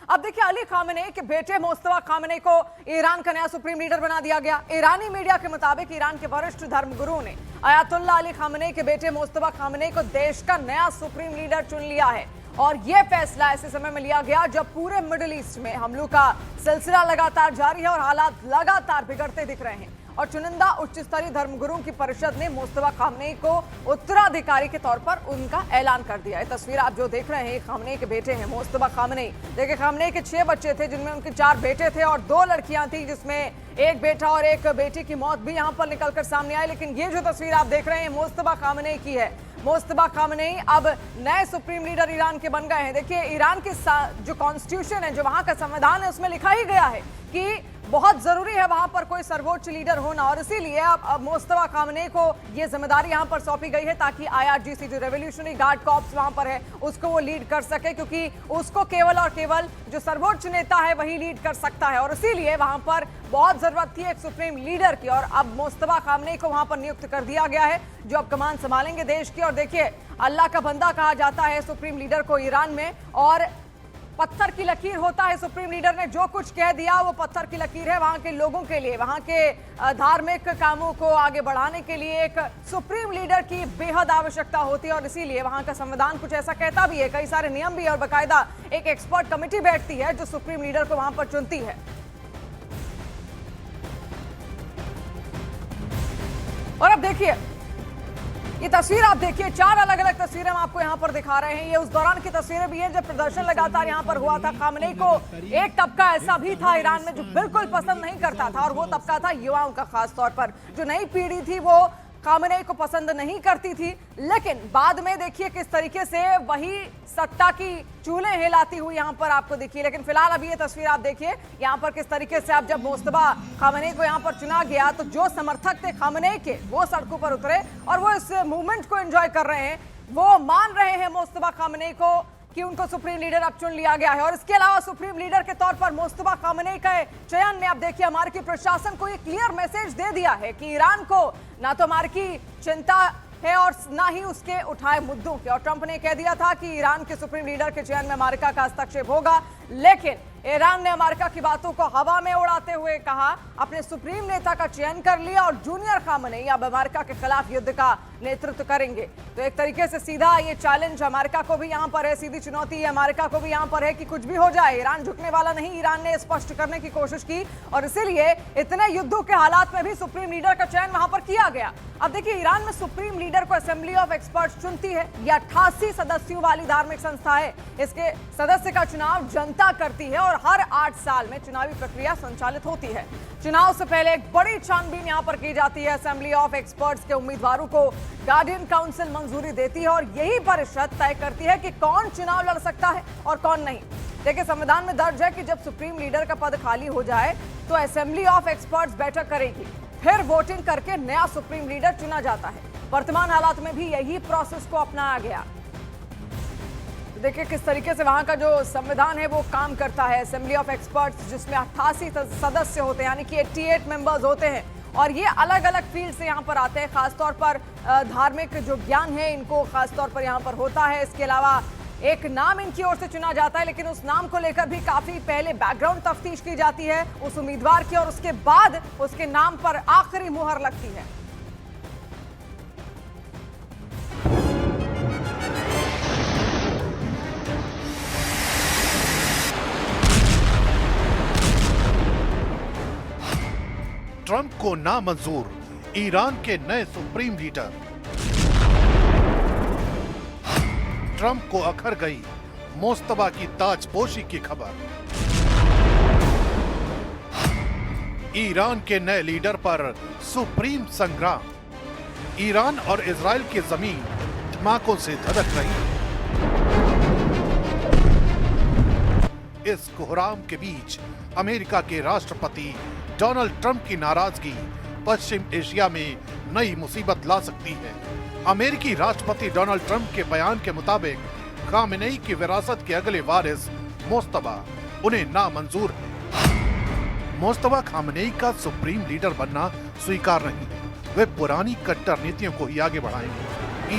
अब देखिए, Ali Khamenei के बेटे मुस्तफा खामेनेई को ईरान का नया सुप्रीम लीडर बना दिया गया। ईरानी मीडिया के मुताबिक ईरान के वरिष्ठ धर्मगुरु ने अयातुल्ला अली खामेनेई के बेटे मुस्तफा खामेनेई को देश का नया सुप्रीम लीडर चुन लिया है। और यह फैसला ऐसे समय में लिया गया जब पूरे मिडिल ईस्ट में हमलों का सिलसिला लगातार जारी है और हालात लगातार बिगड़ते दिख रहे हैं। और चुनिंदा उच्च स्तरीय धर्मगुरुओं की परिषद ने मुस्तफा खामेनेई को उत्तराधिकारी के तौर पर उनका ऐलान कर दिया है। तस्वीर आप जो देख रहे हैं, खामेनेई के बेटे हैं मुस्तफा खामेनेई। देखिए, खामेनेई के 6 बच्चे थे, जिनमें उनके 4 बेटे थे और 2 लड़कियां थी, जिसमें एक बेटा और एक बेटी की मौत भी यहां पर निकलकर सामने आई। लेकिन ये जो तस्वीर आप देख रहे हैं मुस्तफा खामेनेई की है। मुस्तफा खामेनेई अब नए सुप्रीम लीडर ईरान के बन गए हैं। देखिए, ईरान की जो कॉन्स्टिट्यूशन है, जो वहां का संविधान है, उसमें लिखा ही गया है कि बहुत जरूरी है वहां पर कोई सर्वोच्च लीडर होना। और इसीलिए अब मुस्तफा खामेनेई को ये जिम्मेदारी यहां पर सौंपी गई है ताकि IRGC जो रेवोल्यूशनरी गार्ड कॉर्प्स वहां पर है उसको वो लीड कर सके, क्योंकि उसको केवल और केवल जो सर्वोच्च नेता है वही लीड कर सकता है। और इसीलिए वहां पर बहुत जरूरत थी एक सुप्रीम लीडर की, और अब मुस्तफा खामेनेई को वहां पर नियुक्त कर दिया गया है, जो अब कमान संभालेंगे देश की। और देखिए, अल्लाह का बंदा कहा जाता है सुप्रीम लीडर को ईरान में, और पत्थर की लकीर होता है। सुप्रीम लीडर ने जो कुछ कह दिया वो पत्थर की लकीर है वहां के लोगों के लिए। वहां के धार्मिक कामों को आगे बढ़ाने के लिए एक सुप्रीम लीडर की बेहद आवश्यकता होती है। और इसीलिए वहां का संविधान कुछ ऐसा कहता भी है, कई सारे नियम भी है, और बाकायदा एक एक्सपर्ट कमेटी बैठती है जो सुप्रीम लीडर को वहां पर चुनती है। और अब देखिए, ये तस्वीर आप देखिए, 4 अलग अलग तस्वीरें हम आपको यहां पर दिखा रहे हैं। ये उस दौरान की तस्वीरें भी हैं जब प्रदर्शन लगातार यहां पर हुआ था। खामेनेई को एक तबका ऐसा भी था ईरान में जो बिल्कुल पसंद नहीं करता था, और वो तबका था युवाओं का। खास तौर पर जो नई पीढ़ी थी वो खामेनेई को पसंद नहीं करती थी। लेकिन बाद में देखिए किस तरीके से वही सत्ता की चूल्हे हिलाती हुई यहां पर आपको दिखी। लेकिन फिलहाल अभी ये तस्वीर आप देखिए यहां पर किस तरीके से, अब जब मुस्तफा खामेनेई को यहां पर चुना गया तो जो समर्थक थे खामेनेई के वो सड़कों पर उतरे और वो इस मूवमेंट को एंजॉय कर रहे हैं। वो मान रहे हैं मुस्तफा खामेनेई को कि उनको सुप्रीम लीडर अब चुन लिया गया है। और इसके अलावा सुप्रीम लीडर के तौर पर मुस्तफा खामेनेई के चयन में अब देखिए अमेरिकी प्रशासन को एक क्लियर मैसेज दे दिया है कि ईरान को ना तो अमेरिकी चिंता है और ना ही उसके उठाए मुद्दों की। और ट्रंप ने कह दिया था कि ईरान के सुप्रीम लीडर के चयन में अमेरिका का हस्तक्षेप होगा, लेकिन ईरान ने अमेरिका की बातों को हवा में उड़ाते हुए कहा अपने सुप्रीम नेता का चयन कर लिया और जूनियर खामेनेई अब अमेरिका के खिलाफ युद्ध का नेतृत्व करेंगे। तो एक तरीके से सीधा ये चैलेंज अमेरिका को भी यहां पर है, सीधी चुनौती अमेरिका को भी यहां पर है कि कुछ भी हो जाए ईरान झुकने वाला नहीं। ईरान ने स्पष्ट करने की कोशिश की और इसीलिए इतने युद्धों के हालात में भी सुप्रीम लीडर का चयन वहां पर किया गया। अब देखिए, ईरान में सुप्रीम लीडर को असेंबली ऑफ एक्सपर्ट्स चुनती है। यह 88 सदस्यों वाली धार्मिक संस्था है। इसके सदस्य का चुनाव जनता करती है और हर 8 साल में चुनावी प्रक्रिया संचालित होती है। चुनाव से पहले एक बड़ी छानबीन यहां पर की जाती है। असेंबली ऑफ एक्सपर्ट्स के उम्मीदवारों को गार्डियन काउंसिल मंजूरी देती है और यही परिषद तय करती है कि कौन चुनाव लड़ सकता है और कौन नहीं। देखिए, संविधान में दर्ज है कि जब सुप्रीम लीडर का पद खाली हो जाए तो असेंबली ऑफ एक्सपर्ट्स बैठक करेगी, फिर वोटिंग करके नया सुप्रीम लीडर चुना जाता है। वर्तमान हालात में भी यही प्रोसेस को अपनाया गया। देखिए किस तरीके से वहां का जो संविधान है वो काम करता है। असेंबली ऑफ एक्सपर्ट्स जिसमें 88 सदस्य होते हैं, यानी कि 88 मेंबर्स होते हैं, और ये अलग अलग फील्ड से यहाँ पर आते हैं। खासतौर पर धार्मिक जो ज्ञान है इनको खासतौर पर यहाँ पर होता है। इसके अलावा एक नाम इनकी ओर से चुना जाता है, लेकिन उस नाम को लेकर भी काफी पहले बैकग्राउंड तफ्तीश की जाती है उस उम्मीदवार की, और उसके बाद उसके नाम पर आखिरी मुहर लगती है। ट्रंप को नामंजूर ईरान के नए सुप्रीम लीडर। ट्रंप को अखर गई मुस्तफा की ताजपोशी की खबर। ईरान के नए लीडर पर सुप्रीम संग्राम। ईरान और इजराइल की जमीन धमाकों से धधक रही। इस कोहराम के बीच अमेरिका के राष्ट्रपति डोनाल्ड ट्रंप की नाराजगी पश्चिम एशिया में नई मुसीबत ला सकती है। अमेरिकी राष्ट्रपति डोनाल्ड ट्रंप के बयान के मुताबिक खामेनेई की विरासत के अगले वारिस मुस्तफा उन्हें नामंजूर है। मुस्तफा खामेनेई का सुप्रीम लीडर बनना स्वीकार नहीं है। वे पुरानी कट्टर नीतियों को ही आगे बढ़ाएंगे।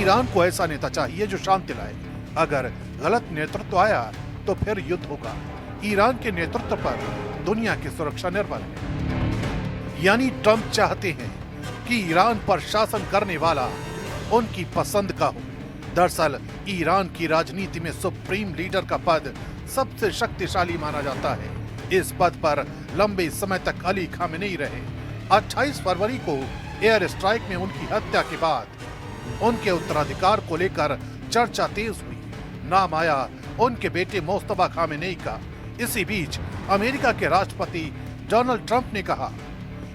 ईरान को ऐसा नेता चाहिए जो शांति लाए। अगर गलत नेतृत्व आया तो फिर युद्ध होगा। ईरान के नेतृत्व पर दुनिया की सुरक्षा निर्भर है। यानी ट्रंप चाहते हैं कि ईरान पर शासन करने वाला उनकी पसंद का हो। दरअसल ईरान की राजनीति में सुप्रीम लीडर का पद सबसे शक्तिशाली माना जाता है। इस पद पर लंबे समय तक अली खामेनेई रहे। 28 फरवरी को एयर स्ट्राइक में उनकी हत्या के बाद उनके उत्तराधिकार को लेकर चर्चा तेज हुई। नाम आया उनके बेटे मुस्तफा खामेनेई का। इसी बीच अमेरिका के राष्ट्रपति डोनाल्ड ट्रंप ने कहा,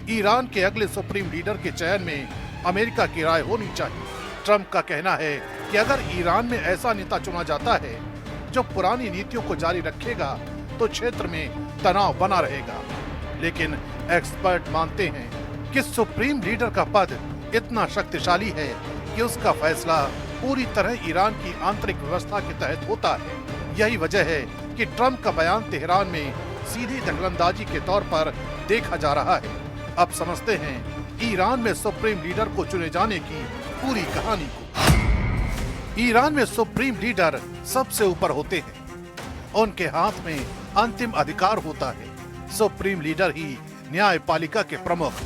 ईरान के अगले सुप्रीम लीडर के चयन में अमेरिका की राय होनी चाहिए। ट्रंप का कहना है कि अगर ईरान में ऐसा नेता चुना जाता है जो पुरानी नीतियों को जारी रखेगा तो क्षेत्र में तनाव बना रहेगा। लेकिन एक्सपर्ट मानते हैं कि सुप्रीम लीडर का पद इतना शक्तिशाली है कि उसका फैसला पूरी तरह ईरान की आंतरिक व्यवस्था के तहत होता है। यही वजह है कि ट्रंप का बयान तेहरान में सीधी दखलंदाजी के तौर पर देखा जा रहा है। अब समझते हैं ईरान में सुप्रीम लीडर को चुने जाने की पूरी कहानी को। ईरान में सुप्रीम लीडर सबसे ऊपर होते हैं। उनके हाथ में अंतिम अधिकार होता है। सुप्रीम लीडर ही न्यायपालिका के प्रमुख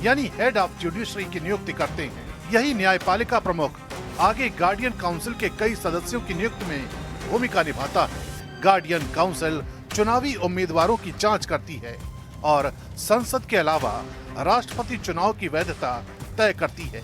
यानी हेड ऑफ जुडिशरी की नियुक्ति करते हैं। यही न्यायपालिका प्रमुख आगे गार्डियन काउंसिल के कई सदस्यों की नियुक्ति में भूमिका निभाता है। गार्डियन काउंसिल चुनावी उम्मीदवारों की जांच करती है और संसद के अलावा राष्ट्रपति चुनाव की वैधता तय करती है।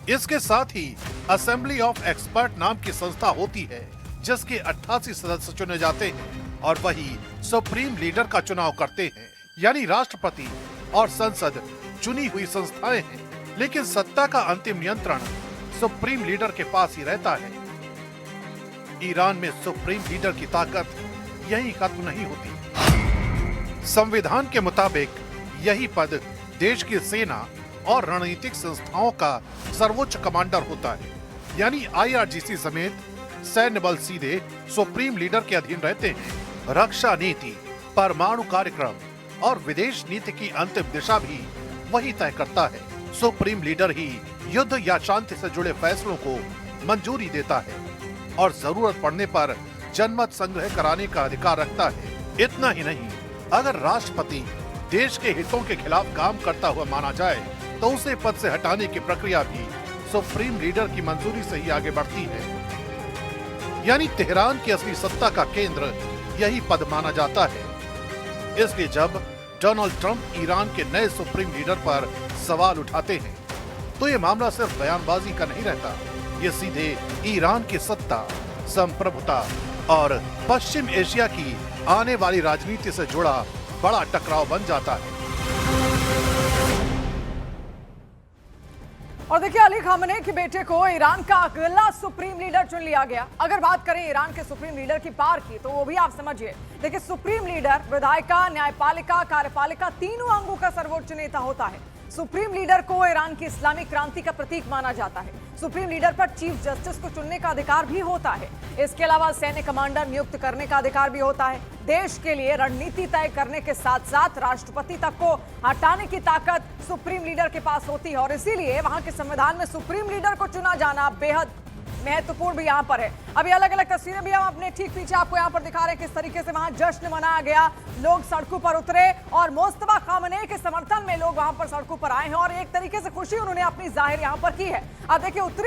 इसके साथ ही असेंबली ऑफ एक्सपर्ट नाम की संस्था होती है जिसके 88 सदस्य चुने जाते हैं और वही सुप्रीम लीडर का चुनाव करते हैं। यानी राष्ट्रपति और संसद चुनी हुई संस्थाएं हैं, लेकिन सत्ता का अंतिम नियंत्रण सुप्रीम लीडर के पास ही रहता है। ईरान में सुप्रीम लीडर की ताकत यही खत्म नहीं होती। संविधान के मुताबिक यही पद देश की सेना और रणनीतिक संस्थाओं का सर्वोच्च कमांडर होता है। यानी IRGC समेत सैन्य बल सीधे सुप्रीम लीडर के अधीन रहते हैं। रक्षा नीति, परमाणु कार्यक्रम और विदेश नीति की अंतिम दिशा भी वही तय करता है। सुप्रीम लीडर ही युद्ध या शांति से जुड़े फैसलों को मंजूरी देता है और जरूरत पड़ने पर जनमत संग्रह कराने का अधिकार रखता है। इतना ही नहीं, अगर राष्ट्रपति देश के हितों के खिलाफ काम करता हुआ माना जाए तो उसे पद से हटाने की प्रक्रिया भी सुप्रीम लीडर की मंजूरी से ही आगे बढ़ती है। यानी तेहरान की असली सत्ता का केंद्र यही पद माना जाता है। इसलिए जब डोनाल्ड ट्रंप ईरान के नए सुप्रीम लीडर पर सवाल उठाते हैं तो ये मामला सिर्फ बयानबाजी का नहीं रहता। ये सीधे ईरान की सत्ता, संप्रभुता और पश्चिम एशिया की आने वाली राजनीति से जुड़ा बड़ा टकराव बन जाता है। और देखिए, अली खामेनेई के बेटे को ईरान का अगला सुप्रीम लीडर चुन लिया गया। अगर बात करें ईरान के सुप्रीम लीडर की पार की तो वो भी आप समझिए। देखिए, सुप्रीम लीडर विधायिका, न्यायपालिका, कार्यपालिका तीनों अंगों का सर्वोच्च नेता होता है। सुप्रीम लीडर को ईरान की इस्लामिक क्रांति का प्रतीक माना जाता है। सुप्रीम लीडर पर चीफ जस्टिस को चुनने का अधिकार भी होता है। इसके अलावा सैन्य कमांडर नियुक्त करने का अधिकार भी होता है। देश के लिए रणनीति तय करने के साथ साथ राष्ट्रपति तक को हटाने की ताकत सुप्रीम लीडर के पास होती है और इसीलिए वहां के संविधान में सुप्रीम लीडर को चुना जाना बेहद महत्वपूर्ण भी यहाँ पर है। अभी अलग अलग तस्वीरें भी हम अपने ठीक पीछे आपको यहाँ पर दिखा रहे हैं किस तरीके से वहां जश्न मनाया गया। लोग सड़कों पर उतरे और मुस्तफा खामेनेई के समर्थन में लोग वहां पर सड़कों पर आए हैं और एक तरीके से खुशी उन्होंने अपनी जाहिर यहाँ पर की है। अब देखिए,